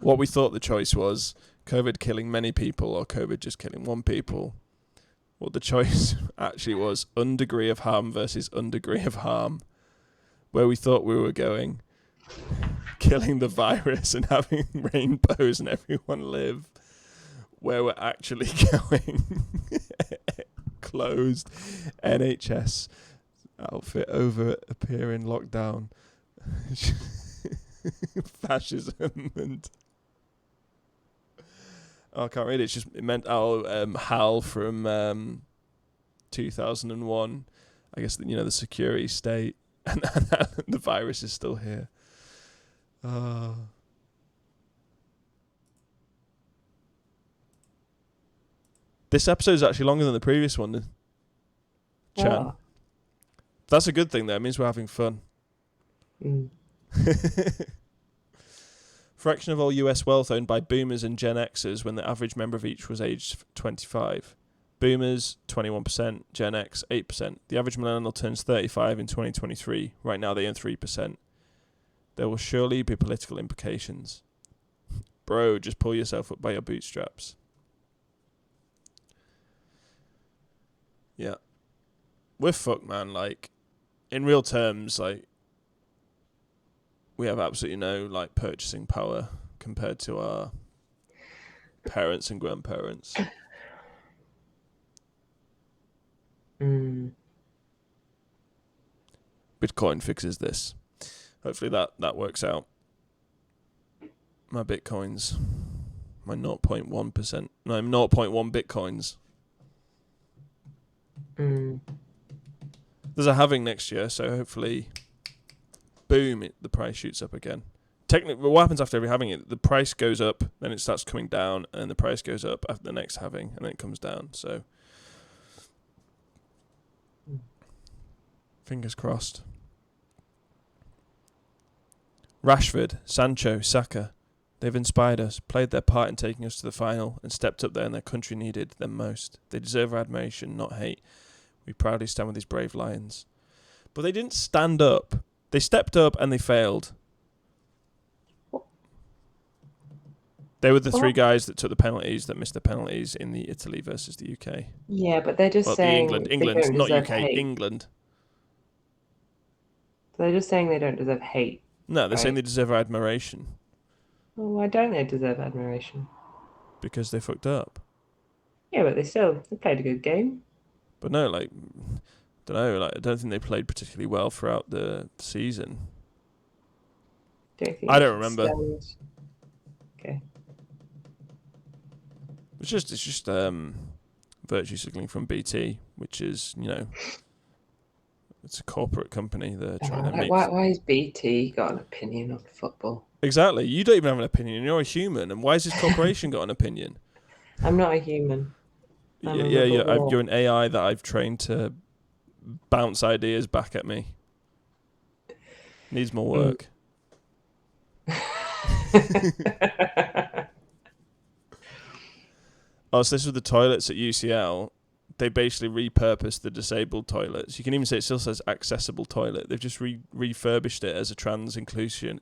What we thought the choice was, COVID killing many people or COVID just killing one people. What the choice actually was, undegree of harm versus undegree of harm. Where we thought we were going, killing the virus and having rainbows and everyone live. Where we're actually going, closed NHS outfit over appear in lockdown. Fascism and I can't read it. It meant Hal from 2001. I guess the security state and the virus is still here. This episode is actually longer than the previous one, Chan. Oh. That's a good thing, though. It means we're having fun. Mm. Fraction of all US wealth owned by boomers and Gen Xers when the average member of each was aged 25. Boomers, 21%. Gen X, 8%. The average millennial turns 35 in 2023. Right now they own 3%. There will surely be political implications. Bro, just pull yourself up by your bootstraps. Yeah. We're fucked, man. Like, in real terms, like, we have absolutely no, like, purchasing power compared to our parents and grandparents. Mm. Bitcoin fixes this. hopefully that works out. My bitcoins, my 0.1%, no, 0.1 bitcoins. There's a halving next year, so hopefully, boom, the price shoots up again. Technically, what happens after every halving? The price goes up, then it starts coming down, and the price goes up after the next halving, and then it comes down. So, fingers crossed. Rashford, Sancho, Saka, they've inspired us, played their part in taking us to the final, and stepped up there when their country needed them most. They deserve our admiration, not hate. We proudly stand with these brave lions. But they didn't stand up. They stepped up and they failed. They were the three guys that took the penalties, that missed the penalties in the Italy versus the UK. Yeah, but they're just saying England, not UK, hate. England. They're just saying they don't deserve hate. No, they're saying they deserve our admiration. Well, why don't they deserve admiration? Because they fucked up. Yeah, but they played a good game. But no, I don't think they played particularly well throughout the season. I don't remember. Okay. It's just virtue signaling from BT, which is, it's a corporate company. They're trying to make. Why has BT got an opinion on football? Exactly. You don't even have an opinion. You're a human. And why has this corporation got an opinion? I'm not a human. You're an AI that I've trained to bounce ideas back at me. Needs more work. So this was the toilets at UCL. They basically repurposed the disabled toilets. You can even say it still says accessible toilet. They've just refurbished it as a trans-inclusive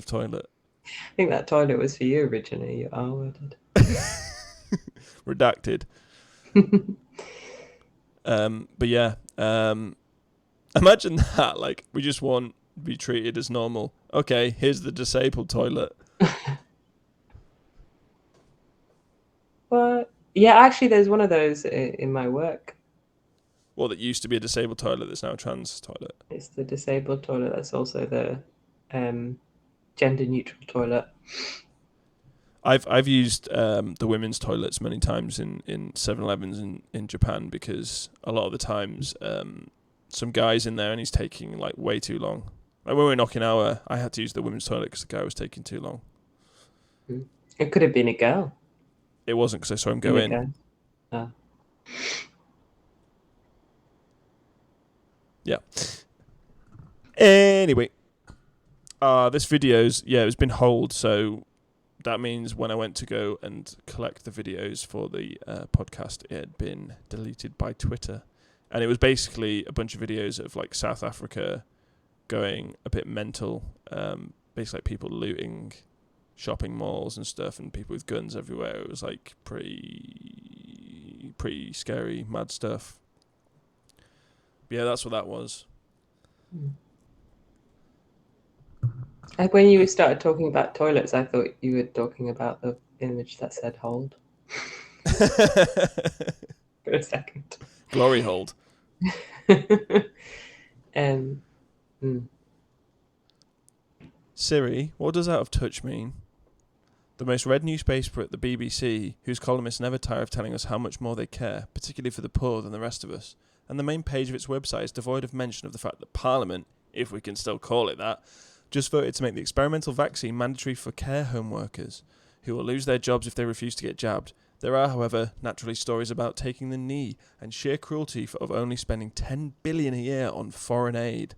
toilet. I think that toilet was for you originally. You R-worded. Redacted. But yeah, imagine that. Like, we just want to be treated as normal. Okay, here's the disabled toilet. What? Yeah, actually, there's one of those in my work. Well, that used to be a disabled toilet that's now a trans toilet. It's the disabled toilet that's also the gender-neutral toilet. I've used the women's toilets many times in 7-Elevens in Japan, because a lot of the times some guy's in there and he's taking like way too long. Like when we were in Okinawa, I had to use the women's toilet because the guy was taking too long. It could have been a girl. It wasn't, because I saw him go in. Oh. Yeah. Anyway, this video's it's been holed, so that means when I went to go and collect the videos for the podcast, it had been deleted by Twitter, and it was basically a bunch of videos of like South Africa going a bit mental, basically like people looting shopping malls and stuff, and people with guns everywhere. It was like pretty scary, mad stuff. But yeah, that's what that was. When you started talking about toilets, I thought you were talking about the image that said "hold" for a second. Glory hold. Siri, what does out of touch mean? The most read newspaper at the BBC, whose columnists never tire of telling us how much more they care, particularly for the poor, than the rest of us. And the main page of its website is devoid of mention of the fact that Parliament, if we can still call it that, just voted to make the experimental vaccine mandatory for care home workers, who will lose their jobs if they refuse to get jabbed. There are, however, naturally stories about taking the knee and sheer cruelty of only spending $10 billion a year on foreign aid.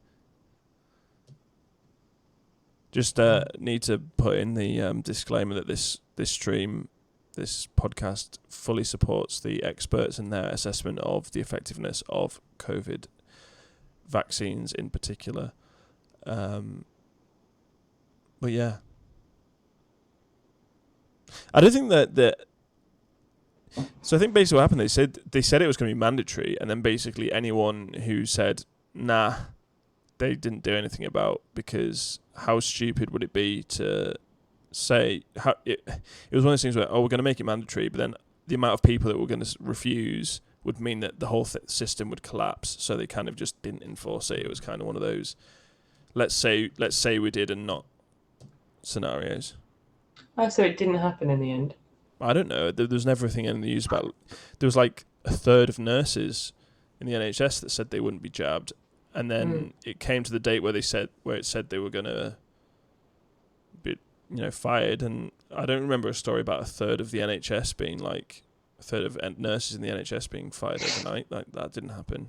Just need to put in the disclaimer that this stream, this podcast, fully supports the experts and their assessment of the effectiveness of COVID vaccines in particular. But yeah, I don't think that. So I think basically what happened, they said it was going to be mandatory, and then basically anyone who said nah, they didn't do anything about, because how stupid would it be to say it was one of those things where, we're going to make it mandatory, but then the amount of people that were going to refuse would mean that the whole system would collapse. So they kind of just didn't enforce it. It was kind of one of those, let's say we did and not scenarios. Oh, so it didn't happen in the end. I don't know. There was never anything in the news about. There was like a third of nurses in the NHS that said they wouldn't be jabbed, and then it came to the date where it said they were gonna be, fired. And I don't remember a story about a third of the NHS being like a third of nurses in the NHS being fired overnight. Like that didn't happen.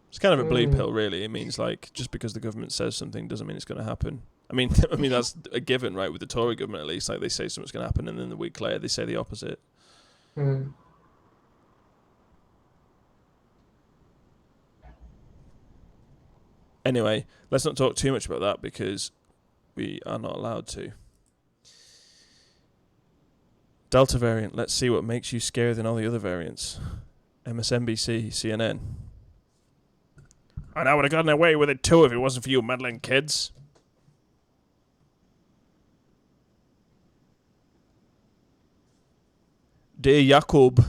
It's kind of a blue pill, really. It means like just because the government says something doesn't mean it's going to happen. I mean that's a given, right? With the Tory government, at least, like they say something's going to happen, and then the week later they say the opposite. Anyway, let's not talk too much about that because we are not allowed to. Delta variant. Let's see what makes you scarier than all the other variants. MSNBC, CNN. And I would have gotten away with it too if it wasn't for you meddling kids. Dear Jacob,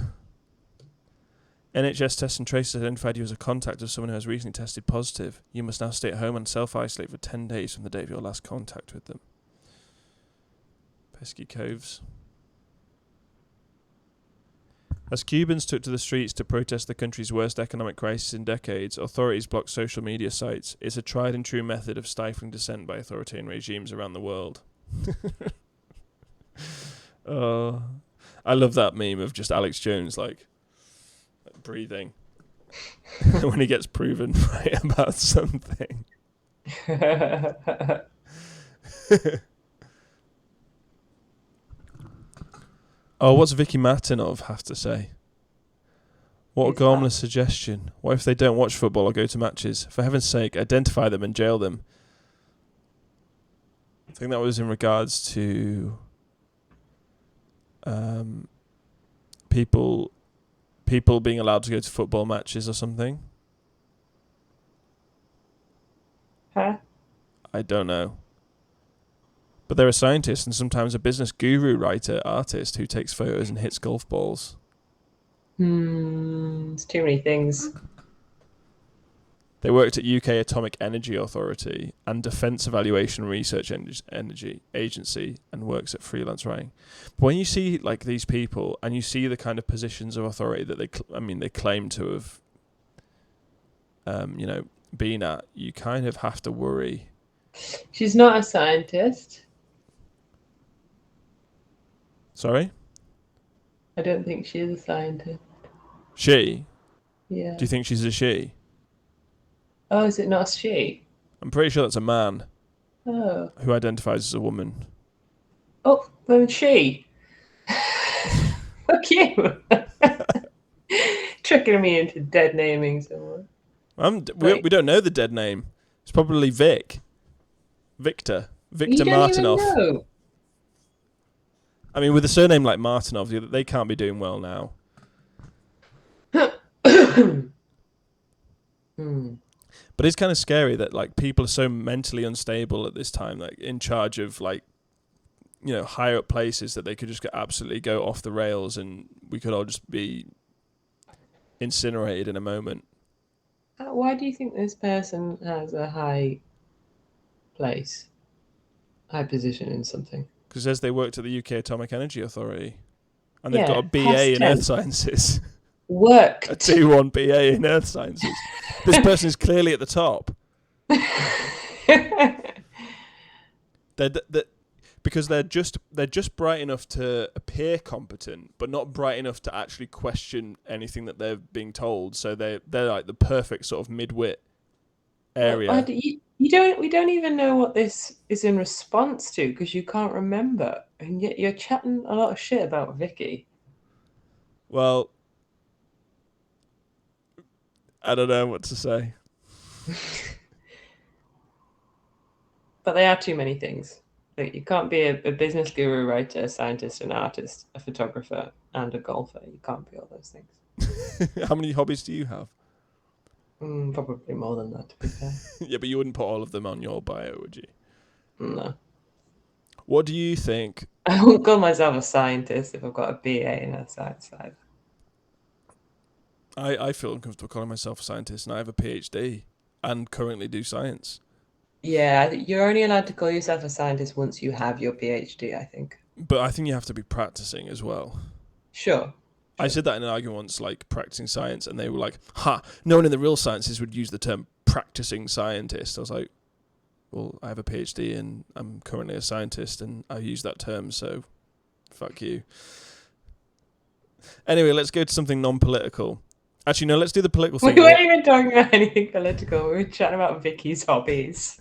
NHS Test and Trace has identified you as a contact of someone who has recently tested positive. You must now stay at home and self-isolate for 10 days from the date of your last contact with them. Pesky coves. As Cubans took to the streets to protest the country's worst economic crisis in decades, authorities blocked social media sites. It's a tried and true method of stifling dissent by authoritarian regimes around the world. Oh, I love that meme of just Alex Jones like breathing when he gets proven right about something. Oh, what's Vicky Martinov have to say? What a gormless suggestion. What if they don't watch football or go to matches? For heaven's sake, identify them and jail them. I think that was in regards to people being allowed to go to football matches or something. Huh? I don't know. But they're a scientist and sometimes a business guru, writer, artist who takes photos and hits golf balls. It's too many things. They worked at UK Atomic Energy Authority and Defence Evaluation Research Energy Agency and works at freelance writing. But when you see like these people and you see the kind of positions of authority that they claim to have, been at, you kind of have to worry. She's not a scientist. Sorry? I don't think she is a scientist. She? Yeah. Do you think she's a she? Oh, is it not a she? I'm pretty sure that's a man. Oh. Who identifies as a woman. Oh, then she. Fuck you. Tricking me into dead naming someone. We don't know the dead name. It's probably Victor You don't Martinov. Even know. I mean, with a surname like Martinov, they can't be doing well now. But it's kind of scary that like people are so mentally unstable at this time, like in charge of like, higher up places, that they could just absolutely go off the rails and we could all just be incinerated in a moment. Why do you think this person has a high position in something? Because it says they worked at the UK Atomic Energy Authority. And they've got a BA in tense. Earth Sciences. Worked. A 2-1 BA in Earth Sciences. This person is clearly at the top. Because they're just bright enough to appear competent, but not bright enough to actually question anything that they're being told. So they're like the perfect sort of mid-wit area. We don't even know what this is in response to because you can't remember, and yet you're chatting a lot of shit about Vicky. Well, I don't know what to say. But they are too many things. Like, you can't be a business guru, writer, a scientist, an artist, a photographer, and a golfer. You can't be all those things. How many hobbies do you have? Probably more than that, to be fair. Yeah, but you wouldn't put all of them on your bio, would you? No. What do you think? I won't call myself a scientist if I've got a BA in a science side. I feel uncomfortable calling myself a scientist, and I have a PhD and currently do science. Yeah, you're only allowed to call yourself a scientist once you have your PhD, I think. But I think you have to be practicing as well. Sure. I said that in an argument once, like practicing science, and they were like, "Ha! No one in the real sciences would use the term practicing scientist." I was like, "Well, I have a PhD and I'm currently a scientist, and I use that term, so fuck you." Anyway, let's go to something non-political. Actually, no, let's do the political thing. We weren't even talking about anything political. We were chatting about Vicky's hobbies.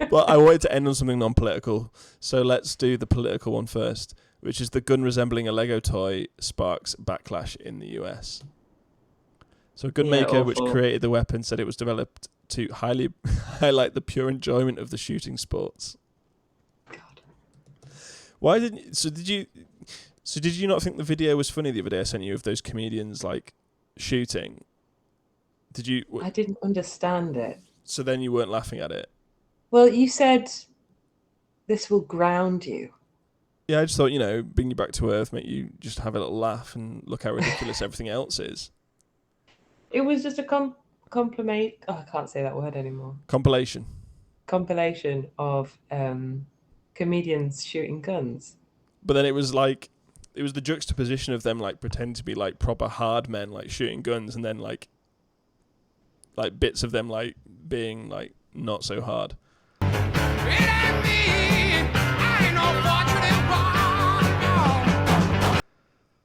But I wanted to end on something non-political, so let's do the political one first, which is the gun resembling a Lego toy sparks backlash in the US. So a gun maker which created the weapon said it was developed to highlight the pure enjoyment of the shooting sports. God. Why didn't did you not think the video was funny the other day I sent you of those comedians like shooting? Did you? I didn't understand it. So then you weren't laughing at it? Well, you said this will ground you. Yeah, I just thought, bring you back to earth, make you just have a little laugh and look how ridiculous everything else is. It was just a compliment. Oh, I can't say that word anymore. Compilation of comedians shooting guns. But then it was the juxtaposition of them like pretending to be like proper hard men like shooting guns, and then like bits of them like being like not so hard.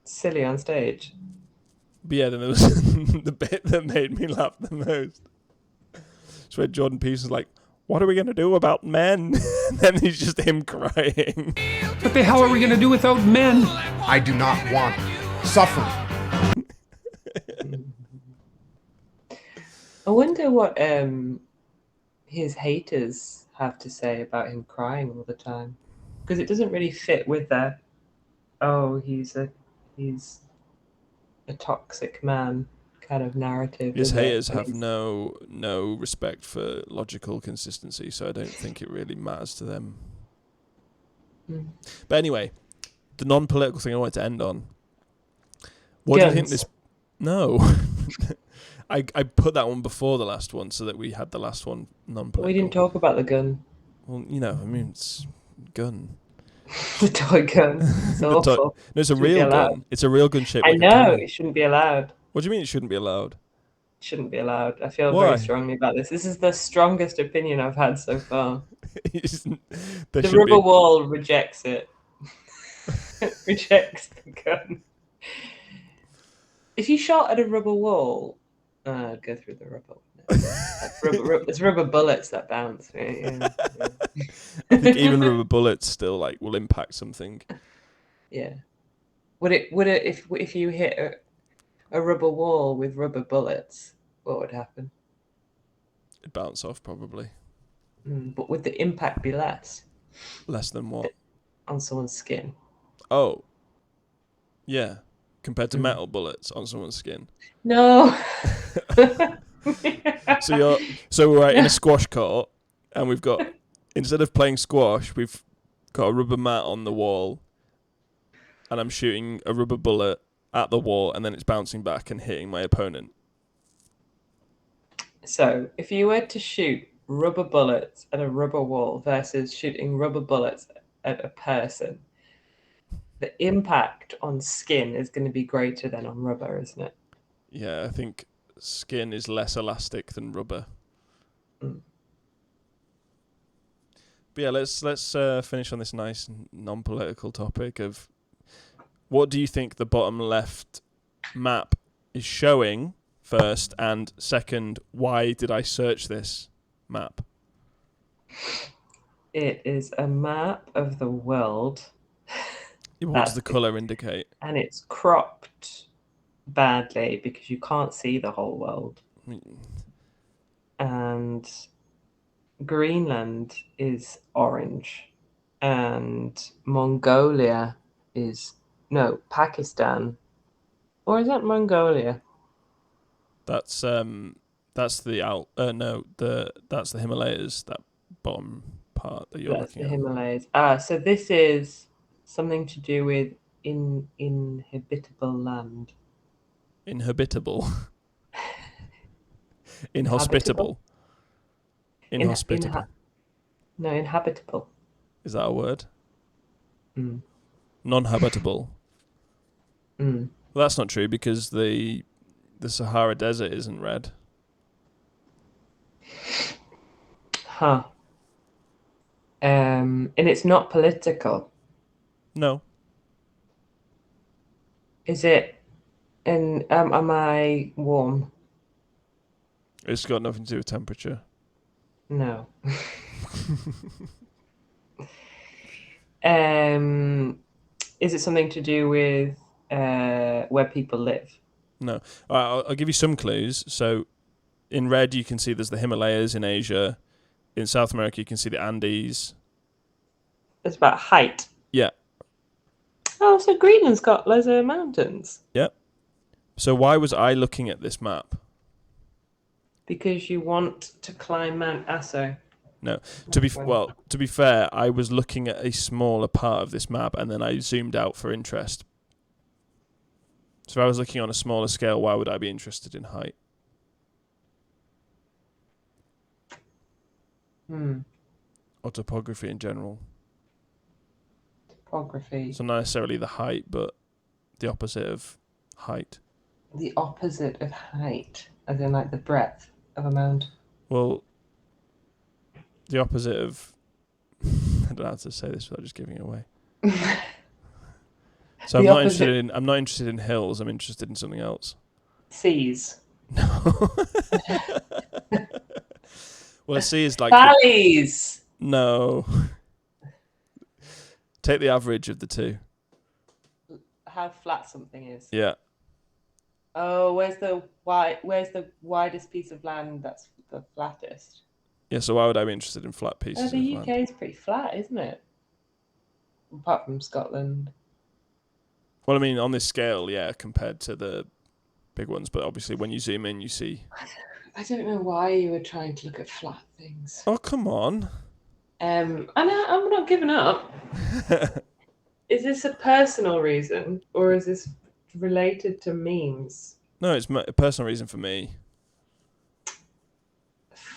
Silly on stage. But yeah, then there was the bit that made me laugh the most. It's where Jordan Peterson's like, "What are we going to do about men?" And then he's just him crying. What the hell are we going to do without men? I do not want suffering. I wonder what his haters have to say about him crying all the time, because it doesn't really fit with that. Oh, he's a toxic man kind of narrative. His haters have no respect for logical consistency, so I don't think it really matters to them. Mm. But anyway, the non-political thing I wanted to end on. What do you think this? No, I put that one before the last one so that we had the last one non-political. We didn't talk about the gun. Well, it's gun. The toy gun. It's awful. No, it's a real gun. It's a real gun shaped. I know it shouldn't be allowed. What do you mean it shouldn't be allowed? It shouldn't be allowed. I feel very strongly about this. This is the strongest opinion I've had so far. The rubber wall rejects it. Rejects the gun. If you shot at a rubber wall, I'd go through the rubber. It's rubber bullets that bounce. Yeah. I think even rubber bullets still will impact something. Yeah. Would it if you hit a rubber wall with rubber bullets, what would happen? It'd bounce off probably. But would the impact be less? Less than what? On someone's skin. Oh. Yeah. Compared to metal bullets on someone's skin. No. So we're in a squash court, and we've got, instead of playing squash, we've got a rubber mat on the wall, and I'm shooting a rubber bullet at the wall, and then it's bouncing back and hitting my opponent. So if you were to shoot rubber bullets at a rubber wall versus shooting rubber bullets at a person, the impact on skin is going to be greater than on rubber, isn't it? Yeah, I think skin is less elastic than rubber. But yeah, let's finish on this nice non-political topic of what do you think the bottom left map is showing first, and second, why did I search this map? It is a map of the world. What does the colour indicate? And it's cropped badly because you can't see the whole world. And Greenland is orange, and Mongolia is Pakistan, or is that Mongolia? That's the Himalayas. That bottom part that you're That's looking the at. Himalayas. So this is something to do with inhabitable land. Inhabitable. Inhospitable. Inhospitable. No, inhabitable. Is that a word? Mm. Non-habitable. Mm. Well, that's not true because the Sahara Desert isn't red. Huh. And it's not political. No. Is it? And am I warm? It's got nothing to do with temperature. No. Is it something to do with where people live? No. I'll give you some clues. So in red, you can see there's the Himalayas in Asia. In South America, you can see the Andes. It's about height. Yeah. Oh, so Greenland's got loads of mountains. Yep. So why was I looking at this map? Because you want to climb Mount Aso. No. To be fair, I was looking at a smaller part of this map and then I zoomed out for interest. So if I was looking on a smaller scale, why would I be interested in height? Or topography in general. Topography. So not necessarily the height, but the opposite of height. The opposite of height, as in like the breadth of a mountain. Well, the opposite of... I don't know how to say this without just giving it away. So I'm not interested in hills. I'm interested in something else. Seas. No. Well, a sea is like valleys. No. Take the average of the two. How flat something is. Yeah. Oh, where's the widest piece of land that's the flattest? Yeah. So why would I be interested in flat pieces? The of UK land? is pretty flat, isn't it? Apart from Scotland. Well, I mean, on this scale, yeah, compared to the big ones, but obviously when you zoom in, you see. I don't know why you were trying to look at flat things. Oh, come on. I'm not giving up. Is this a personal reason or is this related to memes? No, it's a personal reason for me.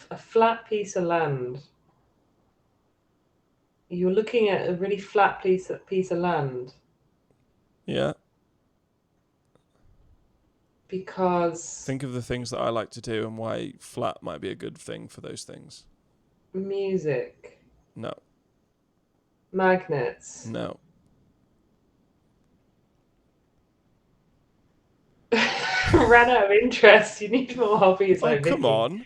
A flat piece of land. You're looking at a really flat piece of land. Yeah. Because think of the things that I like to do and why flat might be a good thing for those things. Music. No. Magnets. No. Ran out of interest. You need more hobbies. Oh, come on.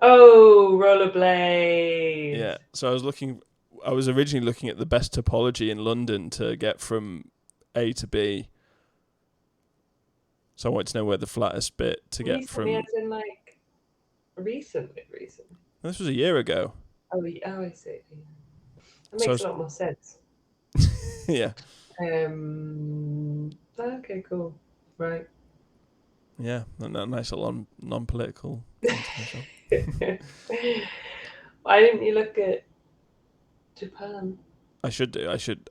Oh, rollerblade. Yeah. So I was originally looking at the best topology in London to get from A to B. So I wanted to know where the flattest bit to get from. As in like recently. This was a year ago. Oh, I see. That makes a lot more sense. Yeah. Okay, cool. Right. Yeah, and that nice little non-political. Why didn't you look at Japan? I should do. I should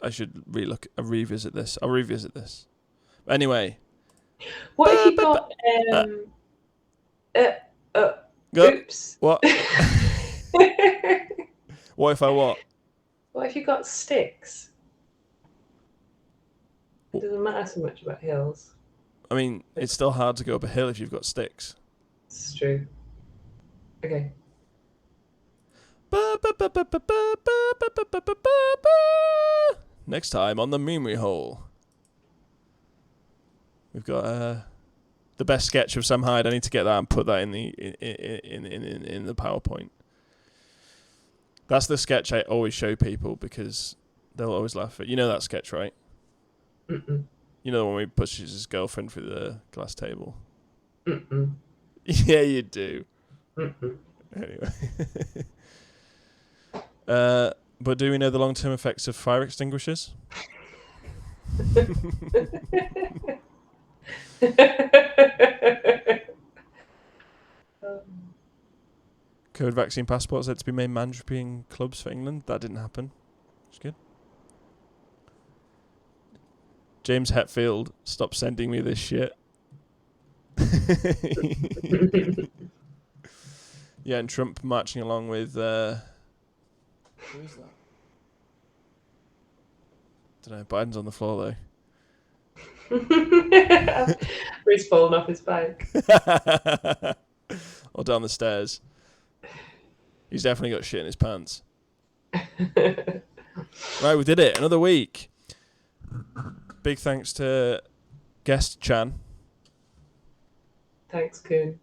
revisit this. I'll revisit this. But anyway. What if you got oops. What? What if I what? What if you got sticks? It doesn't matter so much about hills. I mean, it's still hard to go up a hill if you've got sticks. It's true. Okay. Next time on the Memery Hole, we've got the best sketch of Sam Hyde. I need to get that and put that in the PowerPoint. That's the sketch I always show people because they'll always laugh at. You know that sketch, right? Mm-mm. You know the one where he pushes his girlfriend through the glass table? Mm-mm. Yeah, you do. Mm-mm. Anyway. But do we know the long-term effects of fire extinguishers? COVID vaccine passports had to be made mandatory in clubs for England. That didn't happen. It's good. James Hetfield, stop sending me this shit. Yeah, and Trump marching along with... who is that? Don't know. Biden's on the floor, though. He's fallen off his bike. Or down the stairs. He's definitely got shit in his pants. Right, we did it. Another week. Big thanks to guest Chan. Thanks, Kuhn.